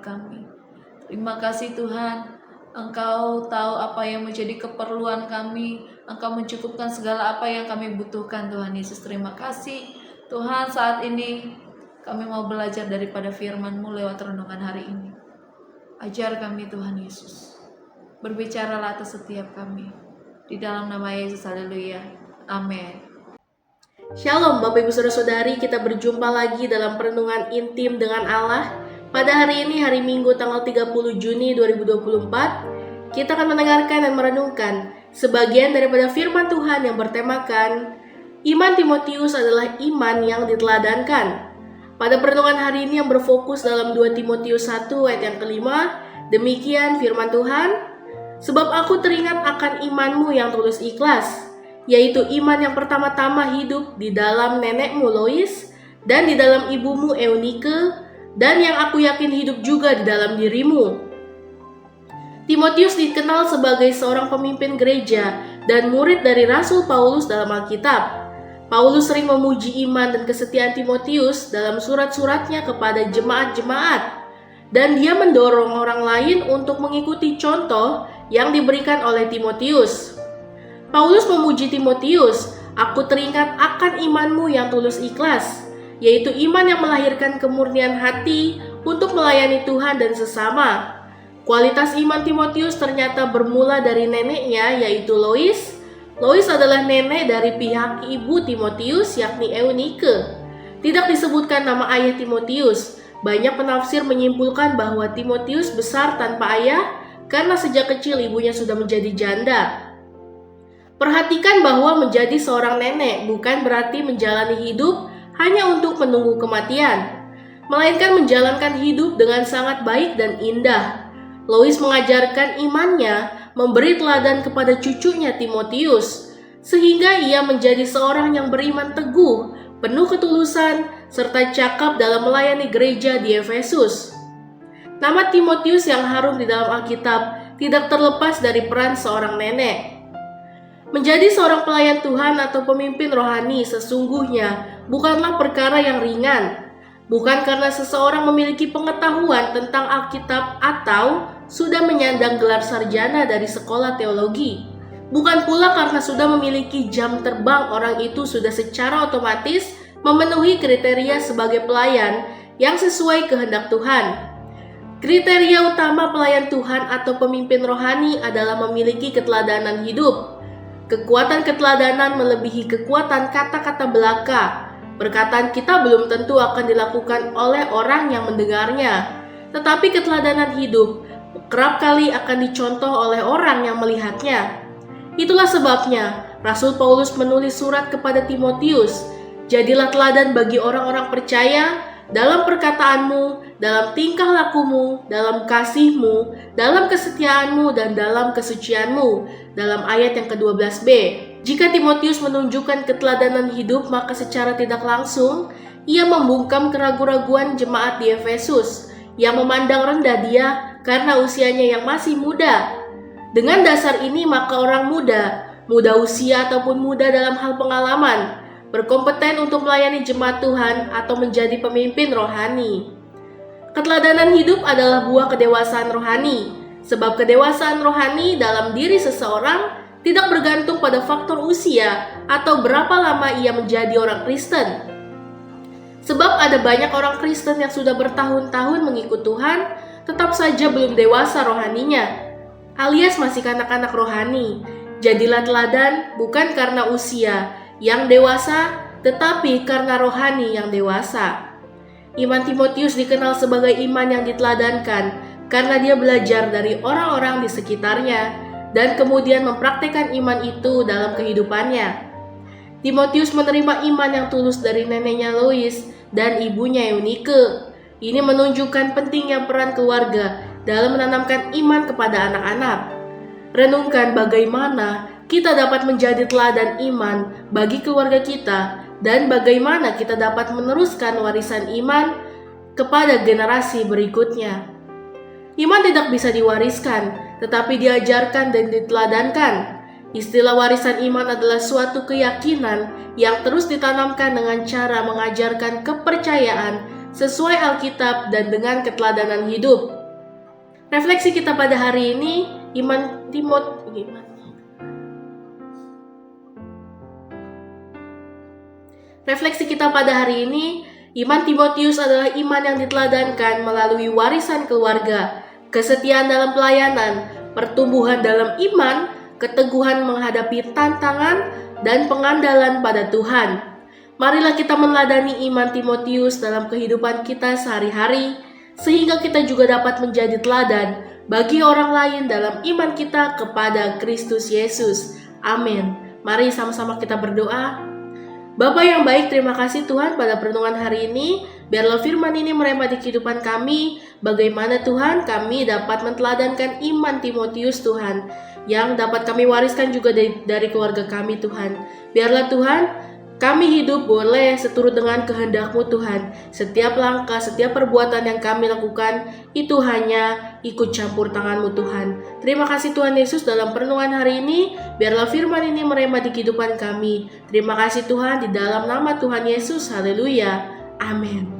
hidup kami. Terima kasih Tuhan, Engkau tahu apa yang menjadi keperluan kami. Engkau mencukupkan segala apa yang kami butuhkan Tuhan Yesus. Terima kasih Tuhan, saat ini kami mau belajar daripada firman-Mu lewat renungan hari ini. Ajar kami Tuhan Yesus. Berbicaralah atas setiap kami. Di dalam nama Yesus, haleluya. Amin. Shalom Bapak Ibu Saudara-saudari, kita berjumpa lagi dalam perenungan intim dengan Allah. Pada hari ini, hari Minggu tanggal 30 Juni 2024, kita akan mendengarkan dan merenungkan sebagian daripada firman Tuhan yang bertemakan Iman Timotius adalah iman yang diteladankan. Pada perenungan hari ini yang berfokus dalam 2 Timotius 1 ayat yang kelima, demikian firman Tuhan, sebab aku teringat akan imanmu yang tulus ikhlas, yaitu iman yang pertama-tama hidup di dalam nenekmu Lois dan di dalam ibumu Eunike, dan yang aku yakin hidup juga di dalam dirimu. Timotius dikenal sebagai seorang pemimpin gereja dan murid dari Rasul Paulus dalam Alkitab. Paulus sering memuji iman dan kesetiaan Timotius dalam surat-suratnya kepada jemaat-jemaat, dan dia mendorong orang lain untuk mengikuti contoh yang diberikan oleh Timotius. Paulus memuji Timotius, aku teringat akan imanmu yang tulus ikhlas, yaitu iman yang melahirkan kemurnian hati untuk melayani Tuhan dan sesama. Kualitas iman Timotius ternyata bermula dari neneknya, yaitu Lois. Lois adalah nenek dari pihak ibu Timotius, yakni Eunike. Tidak disebutkan nama ayah Timotius. Banyak penafsir menyimpulkan bahwa Timotius besar tanpa ayah karena sejak kecil ibunya sudah menjadi janda. Perhatikan bahwa menjadi seorang nenek bukan berarti menjalani hidup hanya untuk menunggu kematian, melainkan menjalankan hidup dengan sangat baik dan indah. Lois mengajarkan imannya, memberi teladan kepada cucunya Timotius, sehingga ia menjadi seorang yang beriman teguh, penuh ketulusan, serta cakap dalam melayani gereja di Efesus. Nama Timotius yang harum di dalam Alkitab tidak terlepas dari peran seorang nenek. Menjadi seorang pelayan Tuhan atau pemimpin rohani sesungguhnya bukanlah perkara yang ringan. Bukan karena seseorang memiliki pengetahuan tentang Alkitab atau sudah menyandang gelar sarjana dari sekolah teologi. Bukan pula karena sudah memiliki jam terbang orang itu sudah secara otomatis memenuhi kriteria sebagai pelayan yang sesuai kehendak Tuhan. Kriteria utama pelayan Tuhan atau pemimpin rohani adalah memiliki keteladanan hidup. Kekuatan keteladanan melebihi kekuatan kata-kata belaka. Perkataan kita belum tentu akan dilakukan oleh orang yang mendengarnya, tetapi keteladanan hidup kerap kali akan dicontoh oleh orang yang melihatnya. Itulah sebabnya Rasul Paulus menulis surat kepada Timotius, jadilah teladan bagi orang-orang percaya dalam perkataanmu, dalam tingkah lakumu, dalam kasihmu, dalam kesetiaanmu, dan dalam kesucianmu. Dalam ayat yang ke-12b, jika Timotius menunjukkan keteladanan hidup, maka secara tidak langsung ia membungkam keraguan-raguan jemaat di Efesus yang memandang rendah dia karena usianya yang masih muda. Dengan dasar ini, maka orang muda usia ataupun muda dalam hal pengalaman, berkompeten untuk melayani jemaat Tuhan atau menjadi pemimpin rohani. Keteladanan hidup adalah buah kedewasaan rohani, sebab kedewasaan rohani dalam diri seseorang tidak bergantung pada faktor usia atau berapa lama ia menjadi orang Kristen. Sebab ada banyak orang Kristen yang sudah bertahun-tahun mengikut Tuhan, tetap saja belum dewasa rohaninya, alias masih kanak-kanak rohani. Jadilah teladan bukan karena usia yang dewasa, tetapi karena rohani yang dewasa. Iman Timotius dikenal sebagai iman yang diteladankan karena dia belajar dari orang-orang di sekitarnya dan kemudian mempraktikkan iman itu dalam kehidupannya. Timotius menerima iman yang tulus dari neneknya Lois dan ibunya Eunike. Ini menunjukkan pentingnya peran keluarga dalam menanamkan iman kepada anak-anak. Renungkan bagaimana kita dapat menjadi teladan iman bagi keluarga kita dan bagaimana kita dapat meneruskan warisan iman kepada generasi berikutnya. Iman tidak bisa diwariskan, tetapi diajarkan dan diteladankan. Istilah warisan iman adalah suatu keyakinan yang terus ditanamkan dengan cara mengajarkan kepercayaan sesuai Alkitab dan dengan keteladanan hidup. Refleksi kita pada hari ini, Iman Timotius adalah iman yang diteladankan melalui warisan keluarga, kesetiaan dalam pelayanan, pertumbuhan dalam iman, keteguhan menghadapi tantangan, dan pengandalan pada Tuhan. Marilah kita meneladani iman Timotius dalam kehidupan kita sehari-hari, sehingga kita juga dapat menjadi teladan bagi orang lain dalam iman kita kepada Kristus Yesus. Amin. Mari sama-sama kita berdoa. Bapa yang baik, terima kasih Tuhan pada perenungan hari ini. Biarlah firman ini merembati kehidupan kami. Bagaimana Tuhan kami dapat menteladankan iman Timotius Tuhan, yang dapat kami wariskan juga dari keluarga kami Tuhan. Biarlah Tuhan kami hidup boleh seturut dengan kehendak-Mu Tuhan. Setiap langkah, setiap perbuatan yang kami lakukan itu hanya ikut campur tangan-Mu Tuhan. Terima kasih Tuhan Yesus dalam perenungan hari ini. Biarlah firman ini merembati kehidupan kami. Terima kasih Tuhan di dalam nama Tuhan Yesus. Haleluya. Amin.